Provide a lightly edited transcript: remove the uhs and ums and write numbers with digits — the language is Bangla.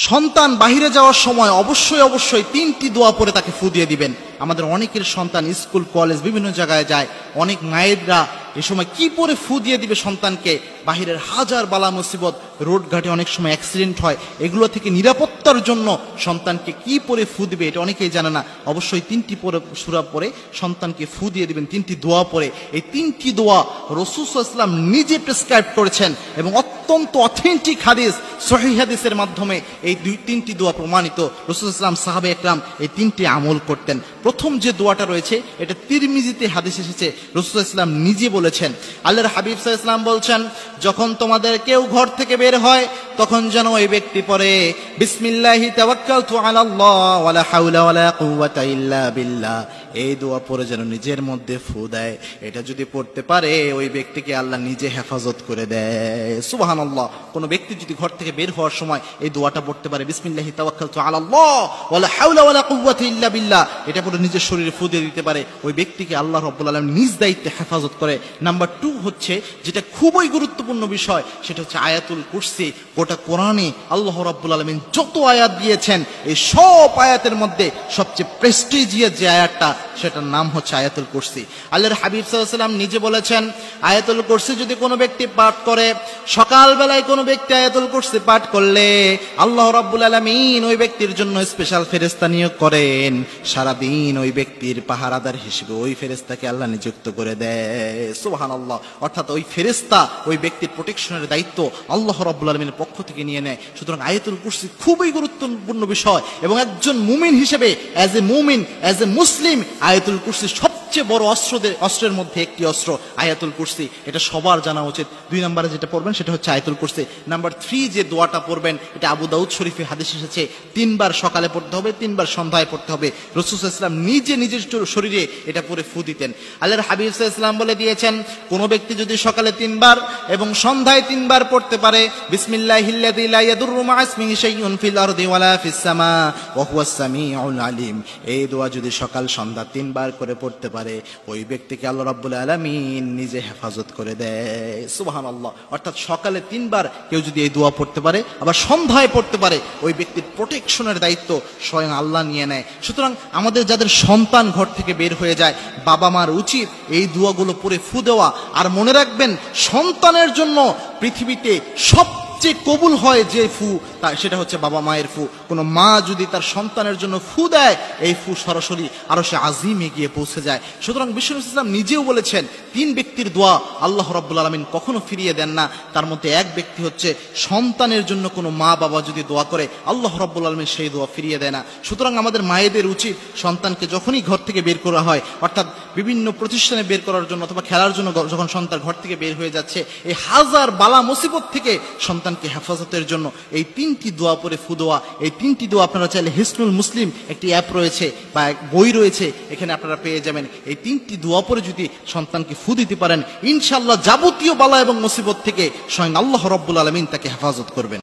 সন্তান বাহিরে যাওয়ার সময় অবশ্যই অবশ্যই 3টি দোয়া পড়ে তাকে ফু দিয়ে দিবেন। আমাদের অনেকের সন্তান স্কুল কলেজ বিভিন্ন জায়গায় যায়, অনেক মায়েরা এ সময় কি পরে ফু দিয়ে দিবে সন্তানকে? বাহিরের হাজার বালা মুসিবত, রোড ঘাটে অনেক সময় অ্যাক্সিডেন্ট হয়, এগুলো থেকে নিরাপত্তার জন্য সন্তানকে কি পরে ফু দিবে এটা অনেকেই জানে না। অবশ্যই 3টি সূরা পড়ে সন্তানকে ফু দিয়ে দিবেন, 3টি দোয়া পড়ে। এই 3টি দোয়া রাসূল সাল্লাল্লাহু আলাইহি ওয়াসাল্লাম নিজে প্রেসক্রাইব করেছেন এবং অত্যন্ত অথেন্টিক হাদিস, সহিহ হাদিসের মাধ্যমে এই 3টি দোয়া প্রমাণিত। রাসূল সাল্লাল্লাহু আলাইহি ওয়াসাল্লাম, সাহাবে একরাম এই 3টি আমল করতেন। প্রথম যে দোয়াটা রয়েছে এটা তিরমিজিতে হাদিস এসেছে, রাসূল সাল্লাল্লাহু আলাইহি ওয়াসাল্লাম নিজে বলেছেন, আল্লাহর হাবিব সাল্লাল্লাহু আলাইহি ওয়াসাল্লাম বলছেন, যখন তোমাদের কেউ ঘর থেকে বের হয় তখন যেন ওই ব্যক্তি পড়ে বিসমিল্লাহি তাওয়াক্কালতু আলাল্লাহ ওয়ালা হাওলা ওয়ালা কুওয়াতা ইল্লা বিল্লাহ। এই দোয়া পড়ে যেন নিজের মধ্যে ফু দেয়। এটা যদি পড়তে পারে ওই ব্যক্তিকে আল্লাহ নিজে হেফাজত করে দেয়। সুবহানাল্লাহ। কোন ব্যক্তি যদি ঘর থেকে বের হওয়ার সময় এই দোয়াটা পড়তে পারে, বিসমিল্লাহি তাওয়াক্কালতু আলাল্লাহ ওয়ালা হাওলা ওয়ালা কুওয়াতা ইল্লা বিল্লাহ, এটা পড়ে নিজের শরীরে ফু দিয়ে দিতে পারে, ওই ব্যক্তিকে আল্লাহ রাব্বুল আলামিন নিজ দায়িত্বে হেফাজত করে। নাম্বার 2 হচ্ছে, যেটা খুবই গুরুত্বপূর্ণ বিষয়, সেটা হচ্ছে আয়াতুল কুরসি। গোটা কোরআনে আল্লাহ রাব্বুল আলামিন যত আয়াত দিয়েছেন, এই সব আয়াতের মধ্যে সবচেয়ে প্রেস্টিজিয়াস যে আয়াতটা, সেটার নাম হচ্ছে আয়াতুল কুরসি। আল্লাহর হাবিব সাল্লাল্লাহু আলাইহি ওয়াসাল্লাম নিজে বলেছেন, আয়াতুল কুরসি যদি কোনো ব্যক্তি পাঠ করে, সকালবেলায় কোনো ব্যক্তি আয়াতুল কুরসি পাঠ করলে আল্লাহ রাব্বুল আলামিন ওই ব্যক্তির জন্য স্পেশাল ফেরেশতা নিয়োগ করেন। সারাদিন ওই ব্যক্তির পাহারাদার হিসেবে ওই ফেরেশতাকে আল্লাহ নিযুক্ত করে দেয়। সুবহানাল্লাহ। অর্থাৎ ওই ফেরেশতা ওই ব্যক্তির প্রোটেকশনের দায়িত্ব আল্লাহ রাব্বুল আলামিনের পক্ষ থেকে নিয়ে নেয়। সুতরাং আয়াতুল কুরসি খুবই গুরুত্বপূর্ণ বিষয়, এবং একজন মুমিন হিসেবে, অ্যাজ এ মুমিন, অ্যাজ এ মুসলিম, আয়াতুল কুরসি সবচেয়ে বড় অস্ত্রের মধ্যে একটি অস্ত্র আয়াতুল কুরসি। এটা সবার জানা উচিত। 2 নম্বরে যেটা পড়বেন সেটা হচ্ছে আয়াতুল কুরসি। নাম্বার 3 যে দোয়াটা পড়বেন, এটা আবু দাউদ শরীফে হাদিস এসেছে, 3 বার সকালে পড়তে হবে, 3 বার সন্ধ্যায় পড়তে হবে। রাসূল সাল্লাল্লাহু আলাইহি ওয়াসাল্লাম নিজে নিজের শরীরে এটা পড়ে ফু দিতেন। আল্লাহর হাবিব সাল্লাল্লাহু আলাইহি ওয়াসাল্লাম বলে দিয়েছেন, কোন ব্যক্তি যদি সকালে 3 বার এবং সন্ধ্যায় 3 বার পড়তে পারে, বিসমিল্লাহিল্লাযী লা ইয়াদুররু মা ইসমিহি শাইউন ফিল আরদি ওয়ালা ফিস সামা ওয়া হুয়াস সামিউল আলিম, এই দোয়া যদি সকাল সন্ধ্যা 3 বার করে পড়তে পারে, ওই ব্যক্তিকে আল্লাহ রাব্বুল আলামিন নিজে হেফাজত করে দেয়। সুবহানাল্লাহ। অর্থাৎ সকালে 3 বার কেউ যদি এই দোয়া পড়তে পারে, আবার সন্ধ্যায় পড়তে পারে, ওই ব্যক্তির প্রোটেকশনের দায়িত্ব স্বয়ং আল্লাহ নিয়ে নেয়। সুতরাং আমাদের যাদের সন্তান ঘর থেকে বের হয়ে যায়, বাবা মার উচিত এই দোয়াগুলো পড়ে ফু দেওয়া। আর মনে রাখবেন, সন্তানের জন্য পৃথিবীতে সবচেয়ে কবুল হয় যে ফু, সেটা হচ্ছে বাবা মায়ের ফু। কোনো মা যদি তার সন্তানের জন্য ফু দেয়, এই ফু সরাসরি আরশে আজিমে গিয়ে পৌঁছে যায়। সুতরাং বিষ্ণু ইসলাম নিজেও বলেছেন, 3 ব্যক্তির দোয়া আল্লাহ রাব্বুল আলামিন কখনো ফিরিয়ে দেন না। তার মধ্যে এক ব্যক্তি হচ্ছে সন্তানের জন্য কোনো মা বাবা যদি দোয়া করে, আল্লাহ রাব্বুল আলামিন সেই দোয়া ফিরিয়ে দেয় না। সুতরাং আমাদের মায়েদের উচিত, সন্তানকে যখনই ঘর থেকে বের করা হয়, অর্থাৎ বিভিন্ন প্রতিষ্ঠানে বের করার জন্য অথবা খেলার জন্য যখন সন্তান ঘর থেকে বের হয়ে যাচ্ছে, এই হাজার বালা মুসিবত থেকে সন্তানকে হেফাজতের জন্য এই 3টি দোয়া পড়ে ফু দেওয়া। এই 3টি দোয়া আপনারা চাইলে হিসনুল মুসলিম একটি অ্যাপ রয়েছে বা বই রয়েছে, এখানে আপনারা পেয়ে যাবেন। এই 3টি দোয়া পড়ে যদি সন্তানকে ফু দিতে পারেন, ইনশাআল্লাহ যাবতীয় বালা এবং মুসিবত থেকে স্বয়ং আল্লাহ রাব্বুল আলামিন তাকে হেফাজত করবেন।